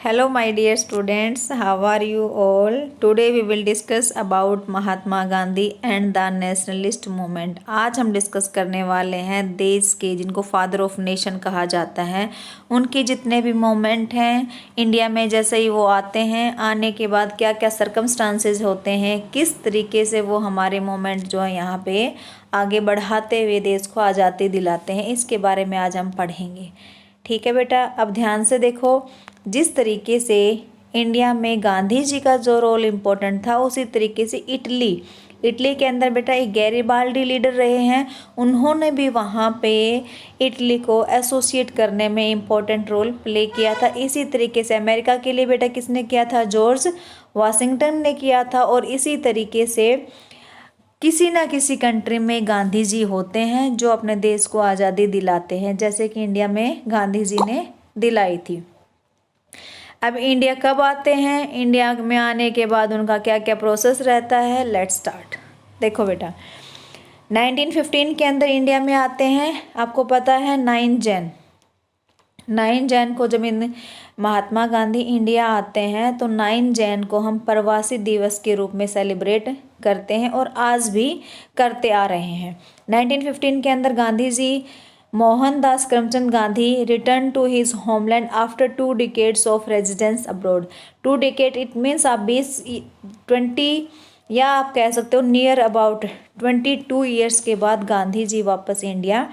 Hello, my dear students. How are you all? Today we will discuss about Mahatma Gandhi and the nationalist movement. आज हम discuss करने वाले हैं देश के जिनको फादर ऑफ नेशन कहा जाता है उनके जितने भी मूवमेंट हैं इंडिया में। जैसे ही वो आते हैं, आने के बाद क्या क्या सर्कमस्टांसेस होते हैं, किस तरीके से वो हमारे मूवमेंट जो है यहाँ पे आगे बढ़ाते हुए देश को आज़ादी दिलाते हैं, इसके बारे में आज हम पढ़ेंगे। ठीक है बेटा, अब ध्यान से देखो। जिस तरीके से इंडिया में गांधी जी का जो रोल इम्पोर्टेंट था, उसी तरीके से इटली के अंदर बेटा एक गैरिबाल्डी लीडर रहे हैं। उन्होंने भी वहाँ पे इटली को एसोसिएट करने में इम्पोर्टेंट रोल प्ले किया था। इसी तरीके से अमेरिका के लिए बेटा किसने किया था? जॉर्ज वाशिंगटन ने किया था। और इसी तरीके से किसी ना किसी कंट्री में गांधी जी होते हैं जो अपने देश को आज़ादी दिलाते हैं, जैसे कि इंडिया में गांधी जी ने दिलाई थी। अब इंडिया कब आते हैं, इंडिया में आने के बाद उनका क्या क्या प्रोसेस रहता है, लेट्स स्टार्ट। देखो बेटा, 1915 के अंदर इंडिया में आते हैं। आपको पता है 9 जैन को जब इन महात्मा गांधी इंडिया आते हैं तो 9 जैन को हम प्रवासी दिवस के रूप में सेलिब्रेट करते हैं और आज भी करते आ रहे हैं। 1915 के अंदर Gandhi ji Mohandas Karamchand Gandhi return to his homeland after 2 decades of residence abroad. 2 decade it means आप 20 या आप कह सकते हो नियर अबाउट 22 ईयर्स के बाद गांधी जी वापस इंडिया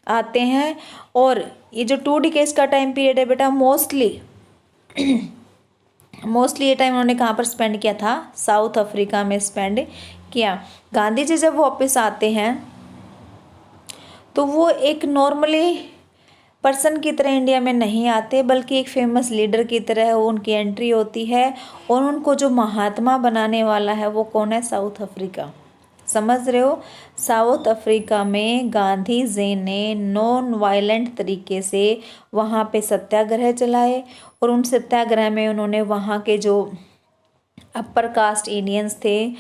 आते हैं। और ये जो 2 decades का टाइम पीरियड है बेटा, मोस्टली ये टाइम उन्होंने कहाँ पर स्पेंड किया था? साउथ अफ्रीका में स्पेंड किया। गांधी जी जब वापस आते हैं तो वो एक नॉर्मली पर्सन की तरह इंडिया में नहीं आते, बल्कि एक फेमस लीडर की तरह उनकी एंट्री होती है। और उनको जो महात्मा बनाने वाला है वो कौन है? South Africa. समझ रहे हो? साउथ अफ्रीका में गांधी जी ने नॉन वायलेंट तरीके से वहाँ पे सत्याग्रह चलाए और उन सत्याग्रह में उन्होंने वहाँ के जो अपर कास्ट इंडियंस थे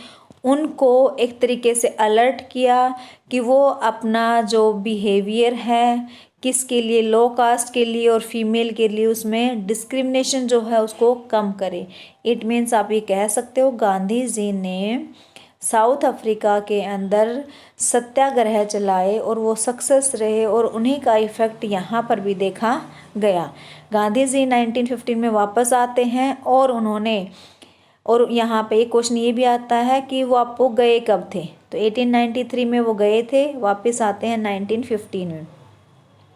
उनको एक तरीके से अलर्ट किया कि वो अपना जो बिहेवियर है किसके लिए, लो कास्ट के लिए और फीमेल के लिए, उसमें डिस्क्रिमिनेशन जो है उसको कम करे। इट मीन्स आप ये कह सकते हो गांधी जी ने साउथ अफ्रीका के अंदर सत्याग्रह चलाए और वो सक्सेस रहे और उन्हीं का इफ़ेक्ट यहाँ पर भी देखा गया। गांधी जी 1915 में वापस आते हैं और यहाँ पे एक क्वेश्चन ये भी आता है कि वो गए कब थे? तो 1893 में वो गए थे, वापस आते हैं 1915 में।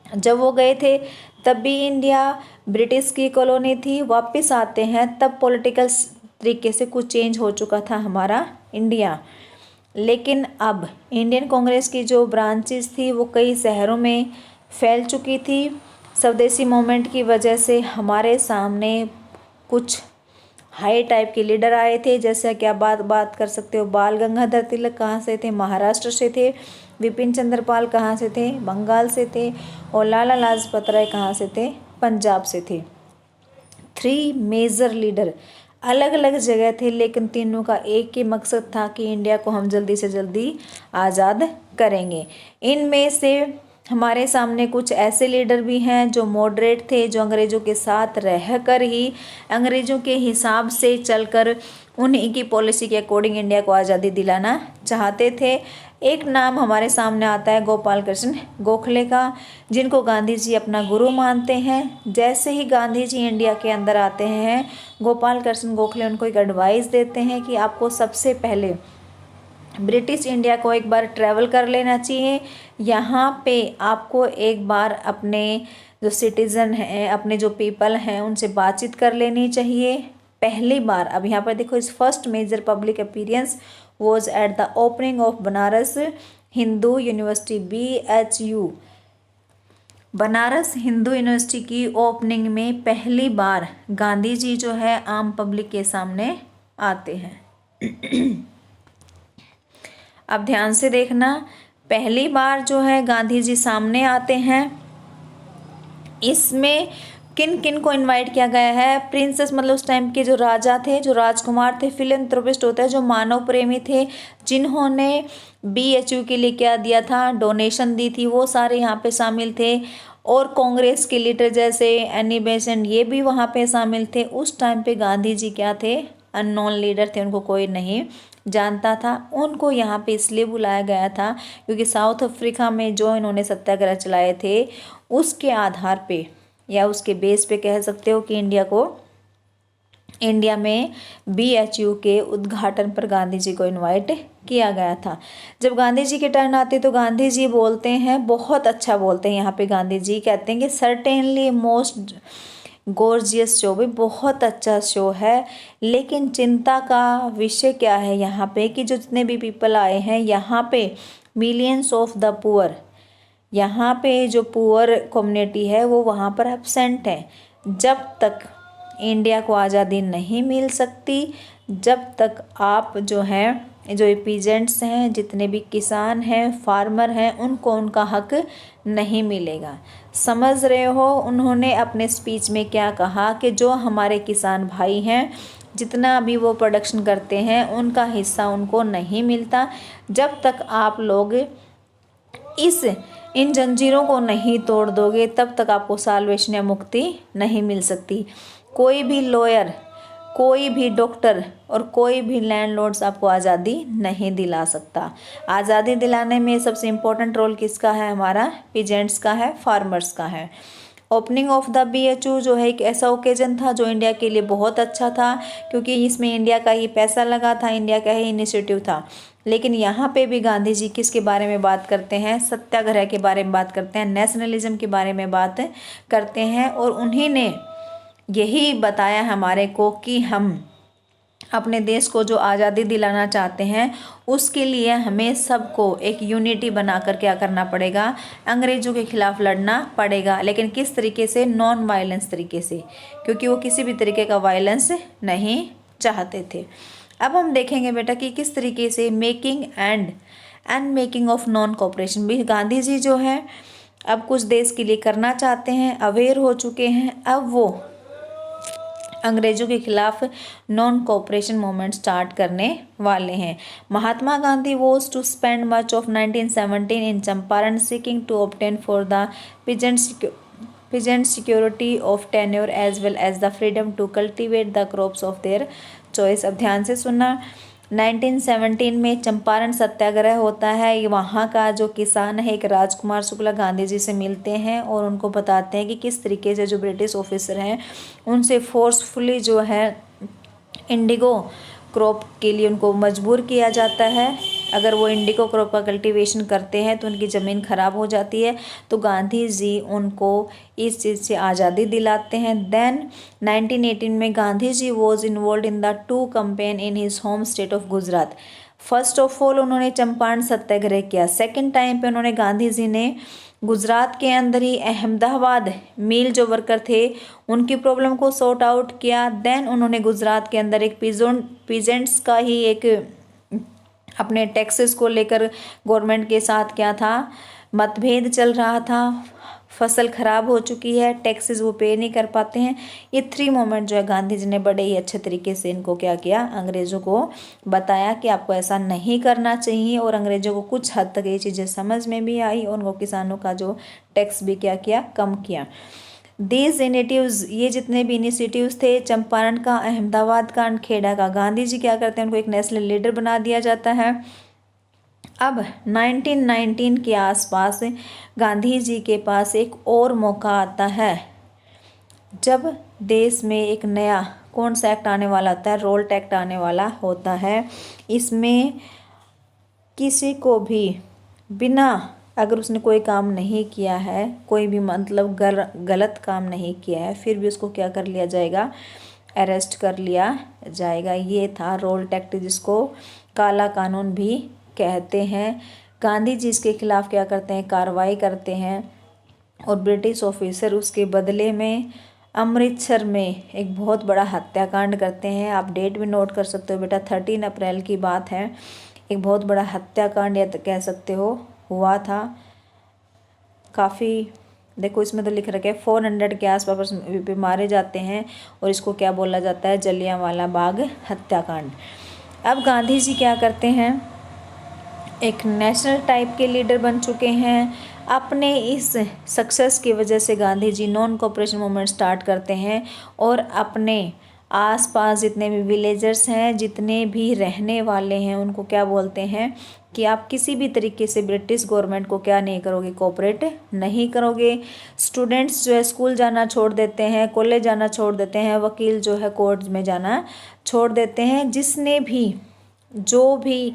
जब वो गए थे तब भी इंडिया ब्रिटिश की कॉलोनी थी, वापस आते हैं तब पॉलिटिकल तरीके से कुछ चेंज हो चुका था हमारा इंडिया। लेकिन अब इंडियन कांग्रेस की जो ब्रांचेस थी वो कई शहरों में फैल चुकी थी। स्वदेशी मूवमेंट की वजह से हमारे सामने कुछ हाई टाइप के लीडर आए थे। जैसे कि आप बात कर सकते हो, बाल गंगाधर तिलक कहाँ से थे? महाराष्ट्र से थे। विपिन चंद्र पाल कहाँ से थे? बंगाल से थे। और लाला लाजपत राय कहाँ से थे? पंजाब से थे। 3 मेजर लीडर अलग अलग जगह थे, लेकिन तीनों का एक ही मकसद था कि इंडिया को हम जल्दी से जल्दी आज़ाद करेंगे। इनमें से हमारे सामने कुछ ऐसे लीडर भी हैं जो मॉडरेट थे, जो अंग्रेज़ों के साथ रहकर ही अंग्रेज़ों के हिसाब से चलकर उन्हीं की पॉलिसी के अकॉर्डिंग इंडिया को आज़ादी दिलाना चाहते थे। एक नाम हमारे सामने आता है गोपाल कृष्ण गोखले का, जिनको गांधी जी अपना गुरु मानते हैं। जैसे ही गांधी जी इंडिया के अंदर आते हैं, गोपाल कृष्ण गोखले उनको एक एडवाइस देते हैं कि आपको सबसे पहले ब्रिटिश इंडिया को एक बार ट्रैवल कर लेना चाहिए। यहाँ पे आपको एक बार अपने जो सिटीज़न हैं, अपने जो पीपल हैं, उनसे बातचीत कर लेनी चाहिए पहली बार। अब यहाँ पर देखो, his first major public appearance was at the opening of Banaras Hindu university BHU। Banaras Hindu university की ओपनिंग में पहली बार गांधी जी जो है आम पब्लिक के सामने आते हैं। अब ध्यान से देखना, पहली बार जो है गांधी जी सामने आते हैं। इसमें किन किन को इनवाइट किया गया है? प्रिंसेस, मतलब उस टाइम के जो राजा थे, जो राजकुमार थे, फिलैंथ्रोपिस्ट होता है जो मानव प्रेमी थे, जिन्होंने BHU के लिए क्या दिया था? डोनेशन दी थी, वो सारे यहाँ पे शामिल थे। और कांग्रेस के लीडर जैसे एनी बेसेंट ये भी वहाँ पे शामिल थे। उस टाइम पे गांधी जी क्या थे, अननोन लीडर थे, उनको कोई नहीं जानता था। उनको यहाँ पे इसलिए बुलाया गया था क्योंकि साउथ अफ्रीका में जो इन्होंने सत्याग्रह चलाए थे उसके आधार पे या उसके बेस पे कह सकते हो कि इंडिया में BHU के उद्घाटन पर गांधी जी को इनवाइट किया गया था। जब गांधी जी के टर्न आते तो गांधी जी बोलते हैं, बहुत अच्छा बोलते हैं यहाँ पे। गांधी जी कहते हैं कि सर्टेनली मोस्ट गॉर्जियस शो, भी बहुत अच्छा शो है, लेकिन चिंता का विषय क्या है यहाँ पे कि जो जितने भी पीपल आए हैं यहाँ पे, मिलियंस ऑफ द पुअर, यहाँ पे जो पुअर कम्युनिटी है वो वहाँ पर एब्सेंट है। जब तक इंडिया को आज़ादी नहीं मिल सकती, जब तक आप जो हैं, जो पीजेंट्स हैं, जितने भी किसान हैं, फार्मर हैं, उनको उनका हक नहीं मिलेगा। समझ रहे हो उन्होंने अपने स्पीच में क्या कहा कि जो हमारे किसान भाई हैं, जितना भी वो प्रोडक्शन करते हैं उनका हिस्सा उनको नहीं मिलता। जब तक आप लोग इन जंजीरों को नहीं तोड़ दोगे तब तक आपको साल्वेशन या मुक्ति नहीं मिल सकती। कोई भी लॉयर, कोई भी डॉक्टर और कोई भी लैंडलॉर्ड्स आपको आज़ादी नहीं दिला सकता। आज़ादी दिलाने में सबसे इम्पोर्टेंट रोल किसका है, हमारा पीजेंट्स का है, फार्मर्स का है। ओपनिंग ऑफ द BHU जो है एक ऐसा ओकेजन था जो इंडिया के लिए बहुत अच्छा था क्योंकि इसमें इंडिया का ही पैसा लगा था, इंडिया का ही इनिशिएटिव था। लेकिन यहाँ पे भी गांधी जी किसके बारे में बात करते हैं, सत्याग्रह के बारे में बात करते हैं, नेशनलिज्म के बारे में बात करते हैं। और उन्हीं ने यही बताया हमारे को कि हम अपने देश को जो आज़ादी दिलाना चाहते हैं उसके लिए हमें सबको एक यूनिटी बनाकर क्या करना पड़ेगा, अंग्रेज़ों के खिलाफ लड़ना पड़ेगा। लेकिन किस तरीके से, नॉन वायलेंस तरीके से, क्योंकि वो किसी भी तरीके का वायलेंस नहीं चाहते थे। अब हम देखेंगे बेटा कि किस तरीके से making and making of non cooperation भी गांधी जी जो है अब कुछ देश के लिए करना चाहते हैं, अवेयर हो चुके हैं। अब वो अंग्रेजों के खिलाफ नॉन कोऑपरेशन मूवमेंट स्टार्ट करने वाले हैं। Mahatma Gandhi was to spend much of 1917 in Champaran seeking to obtain for the peasant security of tenure as well as the freedom to cultivate the crops of their choice। अब ध्यान से सुनना, 1917 में चंपारण सत्याग्रह होता है। वहाँ का जो किसान है, एक राजकुमार शुक्ला, गांधी जी से मिलते हैं और उनको बताते हैं कि किस तरीके से जो ब्रिटिश ऑफिसर हैं उनसे फोर्सफुली जो है इंडिगो क्रॉप के लिए उनको मजबूर किया जाता है। अगर वो इंडिगो क्रॉप का कल्टीवेशन करते हैं तो उनकी ज़मीन ख़राब हो जाती है। तो गांधी जी उनको इस चीज़ से आज़ादी दिलाते हैं। देन 1918 में Gandhi ji was involve in the 2 campaign in his home state of Gujarat. First of all उन्होंने चंपारण सत्याग्रह किया। सेकेंड टाइम पे उन्होंने गांधी जी ने गुजरात के अंदर ही अहमदाबाद मिल जो वर्कर थे उनकी प्रॉब्लम को सॉर्ट आउट किया। देन उन्होंने गुजरात के अंदर एक पीजेंट्स का ही एक अपने टैक्सेस को लेकर गवर्नमेंट के साथ क्या था, मतभेद चल रहा था। फसल ख़राब हो चुकी है, टैक्सेस वो पे नहीं कर पाते हैं। ये 3 मोमेंट जो है गांधी जी ने बड़े ही अच्छे तरीके से इनको क्या किया, अंग्रेज़ों को बताया कि आपको ऐसा नहीं करना चाहिए। और अंग्रेज़ों को कुछ हद तक ये चीज़ें समझ में भी आई और उनको किसानों का जो टैक्स भी क्या किया, कम किया। दीज इनिशिएटिव्स, ये जितने भी इनिशिएटिव्स थे, चंपारण का, अहमदाबाद का, खेड़ा का, गांधी जी क्या करते हैं, उनको एक नेशनल लीडर बना दिया जाता है। अब 1919 के आसपास गांधी जी के पास एक और मौका आता है जब देश में एक नया कौन सा एक्ट आने वाला होता है, रोल्ट एक्ट आने वाला होता है। इसमें किसी को भी बिना, अगर उसने कोई काम नहीं किया है, कोई भी मतलब गलत काम नहीं किया है, फिर भी उसको क्या कर लिया जाएगा, अरेस्ट कर लिया जाएगा। ये था रोल्ट एक्ट, जिसको काला कानून भी कहते हैं। गांधी जी इसके खिलाफ क्या करते हैं, कार्रवाई करते हैं और ब्रिटिश ऑफिसर उसके बदले में अमृतसर में एक बहुत बड़ा हत्याकांड करते हैं। आप डेट भी नोट कर सकते हो बेटा, 13 अप्रैल की बात है। एक बहुत बड़ा हत्याकांड या तो कह सकते हो हुआ था। काफ़ी देखो इसमें तो लिख रखा है 400 के आसपास पे मारे जाते हैं और इसको क्या बोला जाता है, जलियांवाला बाग हत्याकांड। अब गांधी जी क्या करते हैं, एक नेशनल टाइप के लीडर बन चुके हैं। अपने इस सक्सेस की वजह से Gandhi ji non cooperation movement start करते हैं और अपने आसपास जितने भी विलेजर्स हैं, जितने भी रहने वाले हैं, उनको क्या बोलते हैं कि आप किसी भी तरीके से ब्रिटिश गवर्नमेंट को क्या नहीं करोगे, कोऑपरेट नहीं करोगे। स्टूडेंट्स जो है स्कूल जाना छोड़ देते हैं, कॉलेज जाना छोड़ देते हैं, वकील जो है कोर्ट में जाना छोड़ देते हैं। जिसने भी जो भी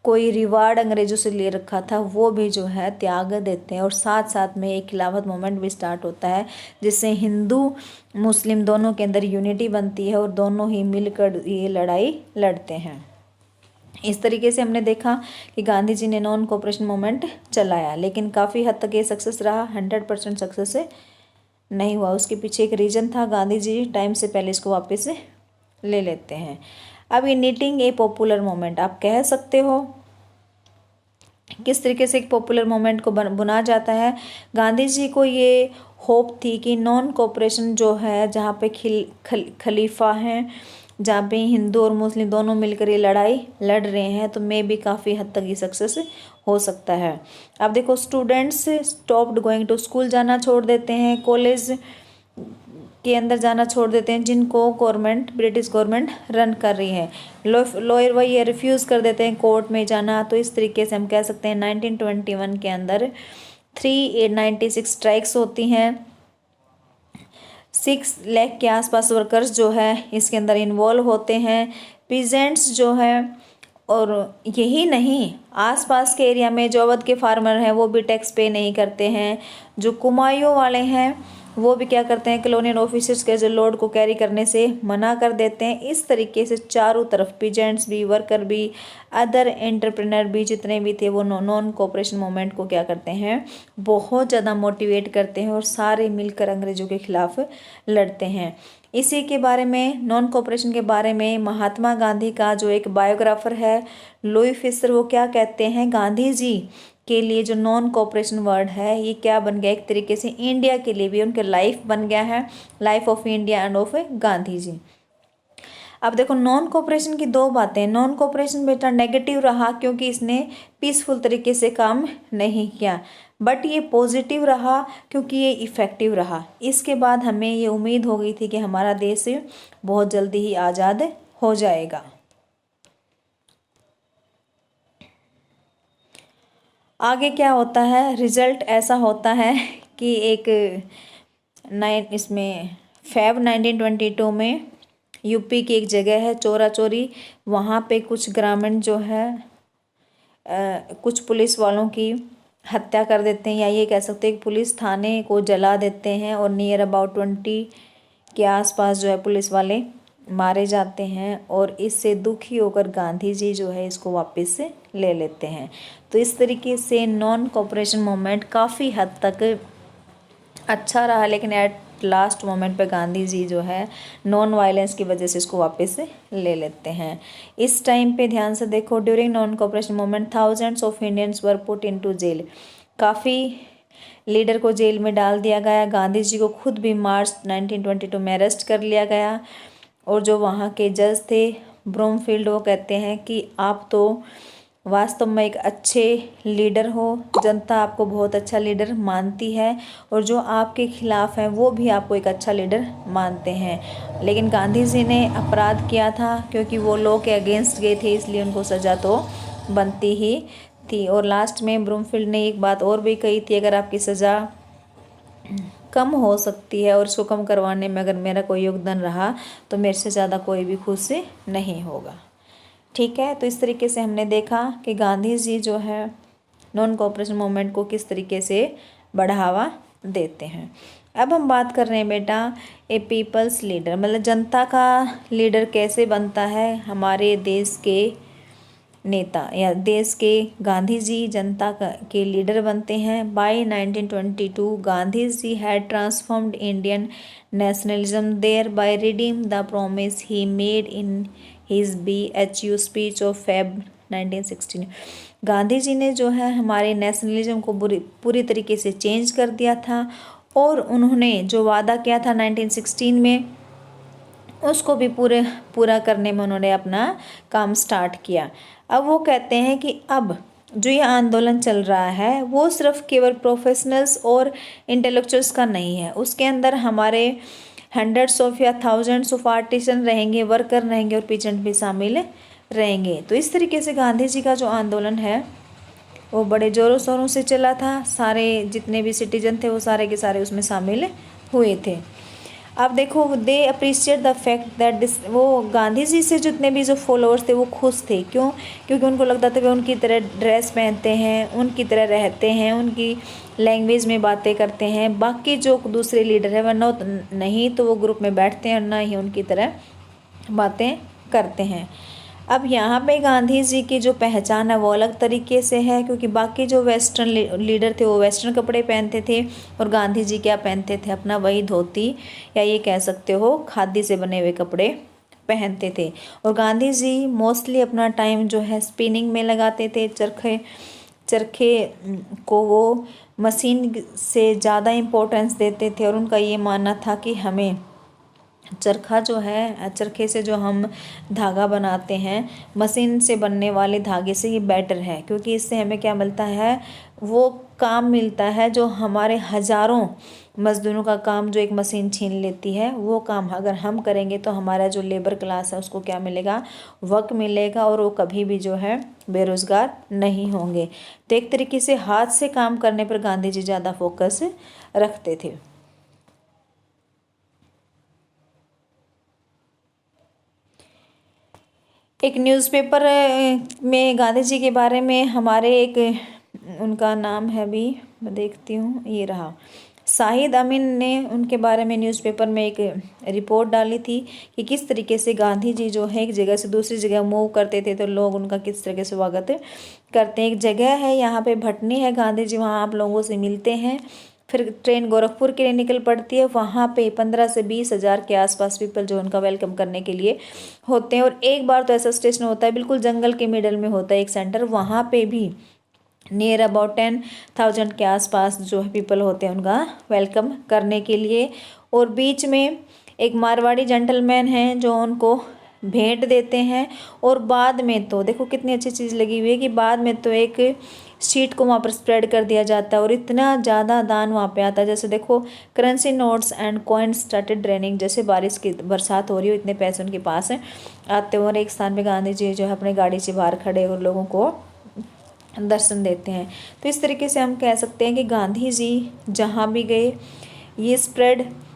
कोई रिवार्ड अंग्रेजों से ले रखा था वो भी जो है त्याग देते हैं। और साथ साथ में एक खिलाफत मूवमेंट भी स्टार्ट होता है, जिससे हिंदू मुस्लिम दोनों के अंदर यूनिटी बनती है और दोनों ही मिलकर ये लड़ाई लड़ते हैं। इस तरीके से हमने देखा कि गांधी जी ने नॉन कोऑपरेशन मूवमेंट चलाया, लेकिन काफ़ी हद तक ये सक्सेस रहा, 100% सक्सेस नहीं हुआ। उसके पीछे एक रीज़न था, गांधी जी टाइम से पहले इसको वापस ले लेते हैं। अब ये नीटिंग ए पॉपुलर मूवमेंट आप कह सकते हो, किस तरीके से एक पॉपुलर मूवमेंट को बुना जाता है। गांधी जी को ये होप थी कि नॉन कोऑपरेशन जो है, जहाँ पे खलीफा हैं, जहाँ पे हिंदू और मुस्लिम दोनों मिलकर ये लड़ाई लड़ रहे हैं, तो मे भी काफ़ी हद तक ये सक्सेस हो सकता है। अब देखो, students stopped going to school, जाना छोड़ देते हैं, कॉलेज के अंदर जाना छोड़ देते हैं जिनको गवर्नमेंट ब्रिटिश गवर्नमेंट रन कर रही है। लॉयर वही रिफ्यूज़ कर देते हैं कोर्ट में जाना। तो इस तरीके से हम कह सकते हैं 1921 के अंदर 396 स्ट्राइक्स होती हैं। 6 लाख के आसपास वर्कर्स जो है इसके अंदर इन्वॉल्व होते हैं। पीजेंट्स जो है, और यही नहीं, आसपास के एरिया में जो अवध के फार्मर हैं वो भी टैक्स पे नहीं करते हैं। जो कुमायूं वाले हैं वो भी क्या करते हैं, कॉलोनियल ऑफिसर्स के जो लोड को कैरी करने से मना कर देते हैं। इस तरीके से चारों तरफ पीजेंट्स भी, वर्कर भी, अदर एंटरप्रेनर भी, जितने भी थे वो नॉन कोऑपरेशन मूवमेंट को क्या करते हैं, बहुत ज़्यादा मोटिवेट करते हैं और सारे मिलकर अंग्रेजों के खिलाफ लड़ते हैं। इसी के बारे में, नॉन कोऑपरेशन के बारे में महात्मा गांधी का जो एक बायोग्राफर है लुई फिशर, वो क्या कहते हैं, गांधी जी के लिए जो नॉन कोऑपरेशन वर्ड है ये क्या बन गया, एक तरीके से इंडिया के लिए भी उनके लाइफ बन गया है, life of India and of Gandhi ji. अब देखो, नॉन कोऑपरेशन की दो बातें। नॉन कोऑपरेशन बेटा नेगेटिव रहा क्योंकि इसने पीसफुल तरीके से काम नहीं किया, बट ये पॉजिटिव रहा क्योंकि ये इफ़ेक्टिव रहा। इसके बाद हमें ये उम्मीद हो गई थी कि हमारा देश बहुत जल्दी ही आज़ाद हो जाएगा। आगे क्या होता है, रिज़ल्ट ऐसा होता है कि एक इसमें फेब 1922 में यूपी की एक जगह है चोरा चोरी, वहाँ पे कुछ ग्रामीण जो है कुछ पुलिस वालों की हत्या कर देते हैं, या ये कह सकते हैं कि पुलिस थाने को जला देते हैं और नियर अबाउट 20 के आसपास जो है पुलिस वाले मारे जाते हैं। और इससे दुखी होकर गांधी जी जो है इसको वापस से ले लेते हैं। तो इस तरीके से नॉन कोऑपरेशन मूवमेंट काफ़ी हद तक अच्छा रहा, लेकिन एट लास्ट मोमेंट पे गांधी जी जो है नॉन वायलेंस की वजह से इसको वापस ले लेते हैं। इस टाइम पे ध्यान से देखो, during non cooperation movement thousands of Indians were put into jail, काफ़ी लीडर को जेल में डाल दिया गया। गांधी जी को खुद भी मार्च 1922 में अरेस्ट कर लिया गया। और जो वहाँ के जज थे ब्रूमफील्ड, वो कहते हैं कि आप तो वास्तव में एक अच्छे लीडर हो, जनता आपको बहुत अच्छा लीडर मानती है और जो आपके खिलाफ हैं वो भी आपको एक अच्छा लीडर मानते हैं। लेकिन गांधी जी ने अपराध किया था क्योंकि वो लॉ के अगेंस्ट गए थे, इसलिए उनको सज़ा तो बनती ही थी। और लास्ट में ब्रूमफील्ड ने एक बात और भी कही थी, अगर आपकी सज़ा कम हो सकती है और इसको कम करवाने में अगर मेरा कोई योगदान रहा तो मेरे से ज़्यादा कोई भी खुश नहीं होगा। ठीक है, तो इस तरीके से हमने देखा कि गांधी जी जो है नॉन कोऑपरेशन मूवमेंट को किस तरीके से बढ़ावा देते हैं। अब हम बात कर रहे हैं बेटा ए पीपल्स लीडर, मतलब जनता का लीडर कैसे बनता है। हमारे देश के नेता या देश के गांधी जी जनता के लीडर बनते हैं। By 1922 Gandhi ji had transformed Indian nationalism thereby redeem the promise he made in his BHU speech of Feb 1916। Gandhi ji ने जो है हमारे नेशनलिज्म को पूरी तरीके से चेंज कर दिया था और उन्होंने जो वादा किया था 1916 में उसको भी पूरा करने में उन्होंने अपना काम स्टार्ट किया। अब वो कहते हैं कि अब जो ये आंदोलन चल रहा है वो सिर्फ केवल प्रोफेशनल्स और इंटेलेक्चुअल्स का नहीं है, उसके अंदर हमारे हंड्रेड्स ऑफ या थाउजेंड्स ऑफ आर्टिसन रहेंगे, वर्कर रहेंगे और पीजेंट भी शामिल रहेंगे। तो इस तरीके से गांधी जी का जो आंदोलन है वो बड़े ज़ोरों शोरों से चला था, सारे जितने भी सिटीजन थे वो सारे के सारे उसमें शामिल हुए थे। अब देखो they appreciate the fact that वो गांधी जी से जितने भी जो फॉलोअर्स थे वो खुश थे। क्यों? क्योंकि उनको लगता था कि उनकी तरह ड्रेस पहनते हैं, उनकी तरह रहते हैं, उनकी लैंग्वेज में बातें करते हैं। बाकी जो दूसरे लीडर है वरना नहीं तो वो ग्रुप में बैठते हैं और ना ही उनकी तरह बातें करते हैं। अब यहाँ पे गांधी जी की जो पहचान है वो अलग तरीके से है, क्योंकि बाकी जो वेस्टर्न लीडर थे वो वेस्टर्न कपड़े पहनते थे और गांधी जी क्या पहनते थे, अपना वही धोती या ये कह सकते हो खादी से बने हुए कपड़े पहनते थे। और गांधी जी मोस्टली अपना टाइम जो है स्पिनिंग में लगाते थे। चरखे को वो मशीन से ज़्यादा इम्पोर्टेंस देते थे और उनका ये मानना था कि हमें चरखा जो है, चरखे से जो हम धागा बनाते हैं मशीन से बनने वाले धागे से ये बेटर है, क्योंकि इससे हमें क्या मिलता है, वो काम मिलता है जो हमारे हज़ारों मज़दूरों का काम जो एक मशीन छीन लेती है, वो काम अगर हम करेंगे तो हमारा जो लेबर क्लास है उसको क्या मिलेगा, वर्क मिलेगा और वो कभी भी जो है बेरोज़गार नहीं होंगे। तो एक तरीके से हाथ से काम करने पर गांधी जी ज़्यादा फोकस रखते थे। एक न्यूज़पेपर में गांधी जी के बारे में हमारे एक उनका नाम है, अभी मैं देखती हूँ, ये रहा शाहिद अमीन ने उनके बारे में न्यूज़पेपर में एक रिपोर्ट डाली थी कि किस तरीके से गांधी जी जो है एक जगह से दूसरी जगह मूव करते थे तो लोग उनका किस तरह से स्वागत करते हैं। एक जगह है यहाँ पे भटनी है, गांधी जी वहाँ आप लोगों से मिलते हैं। फिर ट्रेन गोरखपुर के लिए निकल पड़ती है, वहाँ पे 15 से 20 हज़ार के आसपास पीपल जो उनका वेलकम करने के लिए होते हैं। और एक बार तो ऐसा स्टेशन होता है बिल्कुल जंगल के मिडल में होता है एक सेंटर, वहाँ पे भी नियर अबाउट 10,000 के आसपास जो है पीपल होते हैं उनका वेलकम करने के लिए। और बीच में एक मारवाड़ी जेंटलमैन हैं जो उनको भेंट देते हैं। और बाद में तो देखो कितनी अच्छी चीज़ लगी हुई है कि बाद में तो एक शीट को वहाँ पर स्प्रेड कर दिया जाता है और इतना ज़्यादा दान वहाँ पे आता है, जैसे देखो currency notes and coins started draining, जैसे बारिश की बरसात हो रही हो इतने पैसे उनके पास आते हैं। और एक स्थान पे गांधी जी जो है अपनी गाड़ी से बाहर खड़े और लोगों को दर्शन देते हैं। तो इस तरीके से हम कह सकते हैं कि गांधी जी जहाँ भी गए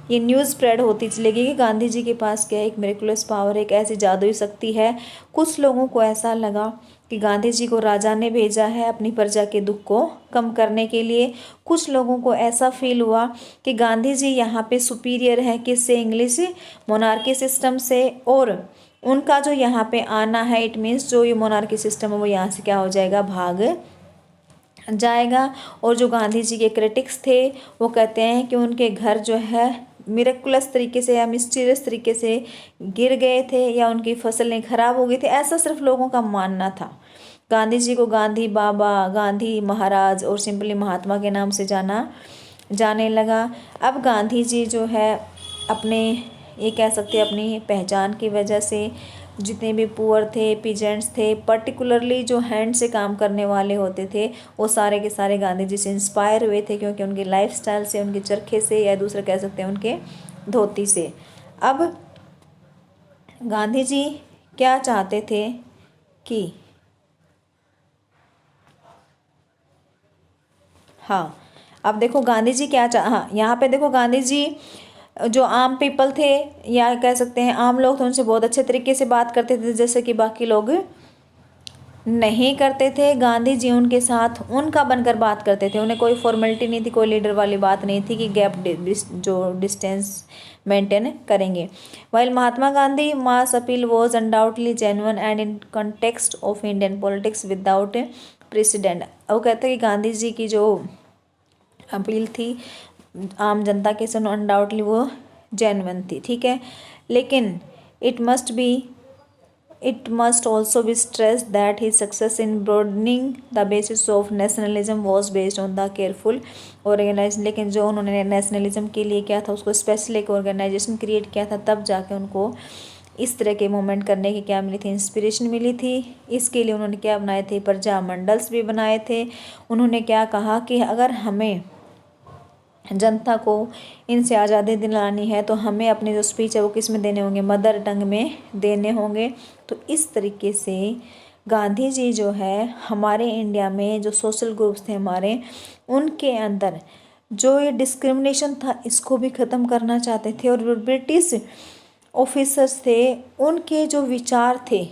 ये न्यूज़ स्प्रेड होती चली गई कि गांधी जी के पास क्या एक मिरेकुलस पावर, एक ऐसी जादुई शक्ति है। कुछ लोगों को ऐसा लगा कि गांधी जी को राजा ने भेजा है अपनी प्रजा के दुख को कम करने के लिए। कुछ लोगों को ऐसा फील हुआ कि गांधी जी यहाँ पे सुपीरियर है किससे, इंग्लिश मोनार्की सिस्टम से, और उनका जो यहाँ पे आना है इट मीन्स जो ये मोनार्की सिस्टम है वो यहाँ से क्या हो जाएगा, भाग जाएगा। और जो गांधी जी के क्रिटिक्स थे वो कहते हैं कि उनके घर जो है मिरेकुलस तरीके से या मिस्टीरियस तरीके से गिर गए थे या उनकी फसलें खराब हो गई थी, ऐसा सिर्फ लोगों का मानना था। गांधी जी को गांधी बाबा, गांधी महाराज और सिंपली महात्मा के नाम से जाने लगा। अब गांधी जी जो है अपने ये कह सकते हैं अपनी पहचान की वजह से जितने भी पुअर थे, पीजेंट्स थे, पर्टिकुलरली जो हैंड से काम करने वाले होते थे, वो सारे के सारे गांधी जी से इंस्पायर हुए थे, क्योंकि उनके लाइफस्टाइल से, उनके चरखे से, या दूसरा कह सकते हैं उनके धोती से। अब गांधी जी क्या चाहते थे कि हाँ, अब देखो गांधी जी क्या हाँ यहाँ पे देखो गांधी जी जो आम पीपल थे या कह सकते हैं आम लोग थे उनसे बहुत अच्छे तरीके से बात करते थे, जैसे कि बाकी लोग नहीं करते थे। गांधी जी उनके साथ उनका बनकर बात करते थे, उन्हें कोई फॉर्मेलिटी नहीं थी, कोई लीडर वाली बात नहीं थी कि गैप जो डिस्टेंस मेंटेन करेंगे। While Mahatma Gandhi mass appeal was undoubtedly genuine and in context of Indian politics without president. वो कहते हैं कि गांधी जी की जो अपील थी आम जनता के सुनो अनडाउटली वो जेन्युइन थी, ठीक है, लेकिन it must also be stress that his success in broadening the basis of nationalism was based on the careful organise. लेकिन जो उन्होंने नेशनलिज्म के लिए क्या था उसको स्पेशल एक ऑर्गेनाइजेशन क्रिएट किया था, तब जाके उनको इस तरह के मूवमेंट करने की क्या मिली थी, इंस्पिरेशन मिली थी। इसके लिए उन्होंने क्या बनाए थे, प्रजा मंडल्स भी बनाए थे। उन्होंने क्या कहा कि अगर हमें जनता को इनसे आज़ादी दिलानी है तो हमें अपने जो स्पीच है वो किस में देने होंगे, मदर टंग में देने होंगे। तो इस तरीके से गांधी जी जो है हमारे इंडिया में जो सोशल ग्रुप्स थे हमारे, उनके अंदर जो ये डिस्क्रिमिनेशन था इसको भी ख़त्म करना चाहते थे। और ब्रिटिश ऑफिसर्स थे उनके जो विचार थे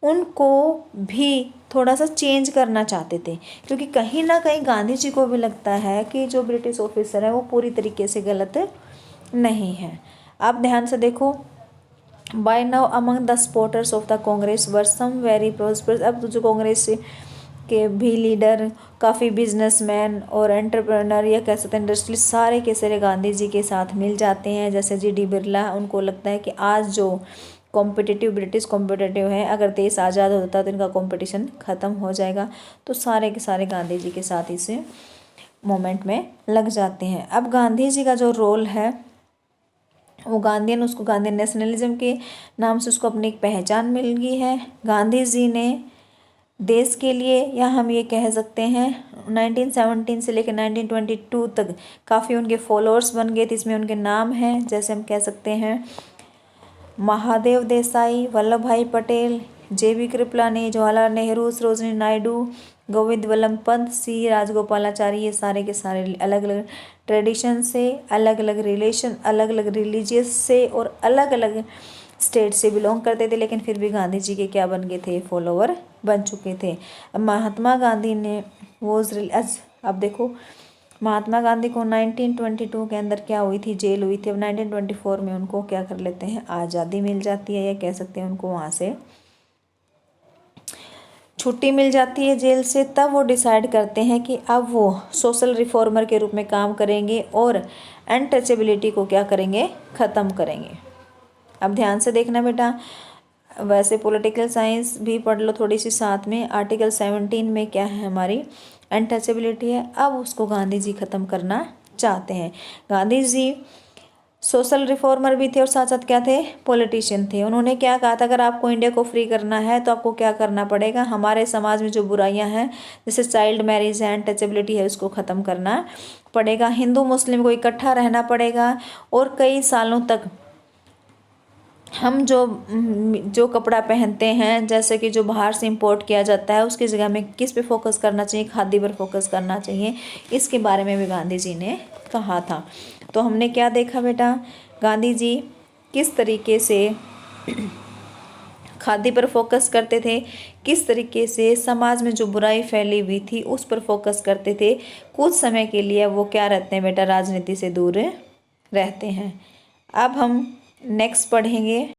उनको भी थोड़ा सा चेंज करना चाहते थे, क्योंकि कहीं ना कहीं गांधी जी को भी लगता है कि जो ब्रिटिश ऑफिसर है वो पूरी तरीके से गलत नहीं है। आप ध्यान से देखो, by now among the supporters of the Congress were some very prosperous. अब तो जो कांग्रेस के भी लीडर, काफ़ी बिजनेसमैन और एंटरप्रेन्योर या कह सकते हैं इंडस्ट्री, सारे के सारे गांधी जी के साथ मिल जाते हैं। जैसे जी.डी. बिरला, उनको लगता है कि आज जो कॉम्पिटिटिव ब्रिटिश कॉम्पिटिटिव है, अगर देश आज़ाद होता तो इनका कंपटीशन ख़त्म हो जाएगा। तो सारे के सारे गांधी जी के साथ इस मोमेंट में लग जाते हैं। अब गांधी जी का जो रोल है वो गांधीयन, उसको गांधी नेशनलिज्म के नाम से उसको अपनी एक पहचान मिल गई है। गांधी जी ने देश के लिए, या हम ये कह सकते हैं 1917 से लेकर 1922 तक काफ़ी उनके फॉलोअर्स बन गए थे। इसमें उनके नाम हैं, जैसे हम कह सकते हैं महादेव देसाई, वल्लभ भाई पटेल, जे.बी. कृपलानी, जवाहरलाल नेहरू, सरोजिनी नायडू, गोविंद वल्लभ पंत, सी राजगोपालाचारी। ये सारे के सारे अलग अलग ट्रेडिशन से, अलग अलग रिलेशन, अलग अलग रिलीजियस से और अलग अलग स्टेट से बिलोंग करते थे, लेकिन फिर भी गांधी जी के क्या बन गए थे, फॉलोवर बन चुके थे। अब महात्मा गांधी ने वो अब देखो, महात्मा गांधी को 1922 के अंदर क्या हुई थी, जेल हुई थी। अब 1924 में उनको क्या कर लेते हैं, आज़ादी मिल जाती है, या कह सकते हैं उनको वहाँ से छुट्टी मिल जाती है जेल से। तब वो डिसाइड करते हैं कि अब वो सोशल रिफॉर्मर के रूप में काम करेंगे और अनटचेबिलिटी को क्या करेंगे, ख़त्म करेंगे। अब ध्यान से देखना बेटा, वैसे पॉलिटिकल साइंस भी पढ़ लो थोड़ी सी साथ में। आर्टिकल 17 में क्या है, हमारी अनटचेबिलिटी है। अब उसको गांधी जी ख़त्म करना चाहते हैं। गांधी जी सोशल रिफॉर्मर भी थे और साथ साथ क्या थे, पॉलिटिशियन थे। उन्होंने क्या कहा था, अगर आपको इंडिया को फ्री करना है तो आपको क्या करना पड़ेगा, हमारे समाज में जो बुराइयां हैं जैसे चाइल्ड मैरिज है, अनटचेबिलिटी है, उसको ख़त्म करना पड़ेगा। हिंदू मुस्लिम को इकट्ठा रहना पड़ेगा। और कई सालों तक हम जो कपड़ा पहनते हैं, जैसे कि जो बाहर से इंपोर्ट किया जाता है, उसकी जगह में किस पे फोकस करना चाहिए, खादी पर फोकस करना चाहिए। इसके बारे में भी गांधी जी ने कहा था। तो हमने क्या देखा बेटा, गांधी जी किस तरीके से खादी पर फोकस करते थे, किस तरीके से समाज में जो बुराई फैली हुई थी उस पर फोकस करते थे। कुछ समय के लिए वो क्या रहते हैं बेटा, राजनीति से दूर रहते हैं। अब हम नेक्स्ट पढ़ेंगे